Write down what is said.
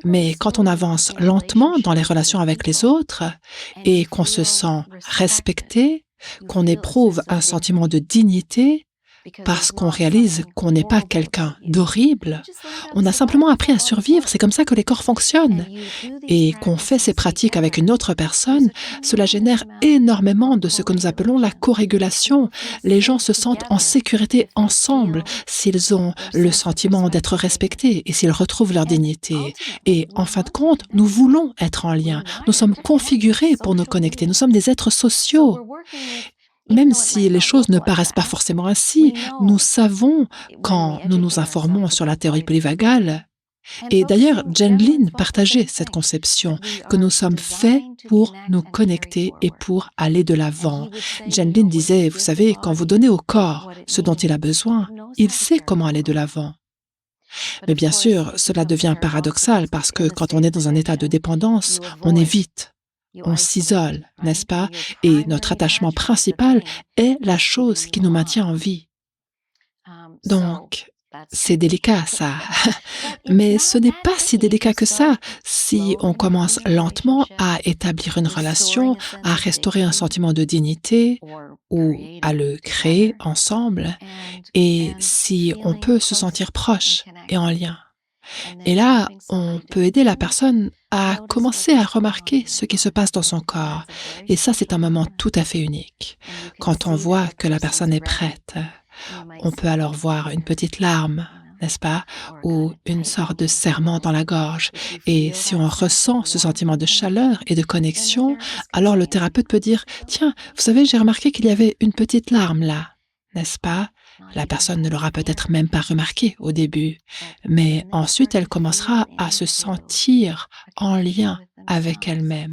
Mais quand on avance lentement dans les relations avec les autres et qu'on se sent respecté, qu'on éprouve un sentiment de dignité, parce qu'on réalise qu'on n'est pas quelqu'un d'horrible, on a simplement appris à survivre, c'est comme ça que les corps fonctionnent. Et qu'on fait ces pratiques avec une autre personne, cela génère énormément de ce que nous appelons la corrégulation. Les gens se sentent en sécurité ensemble s'ils ont le sentiment d'être respectés et s'ils retrouvent leur dignité. Et en fin de compte, nous voulons être en lien. Nous sommes configurés pour nous connecter. Nous sommes des êtres sociaux. Même si les choses ne paraissent pas forcément ainsi, nous savons, quand nous nous informons sur la théorie polyvagale, et d'ailleurs, Jen Lin partageait cette conception, que nous sommes faits pour nous connecter et pour aller de l'avant. Jen Lin disait, vous savez, quand vous donnez au corps ce dont il a besoin, il sait comment aller de l'avant. Mais bien sûr, cela devient paradoxal parce que quand on est dans un état de dépendance, on évite, on s'isole, n'est-ce pas? Et notre attachement principal est la chose qui nous maintient en vie. Donc, c'est délicat ça. Mais ce n'est pas si délicat que ça si on commence lentement à établir une relation, à restaurer un sentiment de dignité ou à le créer ensemble et si on peut se sentir proche et en lien. Et là, on peut aider la personne à commencer à remarquer ce qui se passe dans son corps. Et ça, c'est un moment tout à fait unique. Quand on voit que la personne est prête, on peut alors voir une petite larme, n'est-ce pas? Ou une sorte de serrement dans la gorge. Et si on ressent ce sentiment de chaleur et de connexion, alors le thérapeute peut dire, tiens, vous savez, j'ai remarqué qu'il y avait une petite larme là, n'est-ce pas? La personne ne l'aura peut-être même pas remarqué au début, mais ensuite elle commencera à se sentir en lien avec elle-même.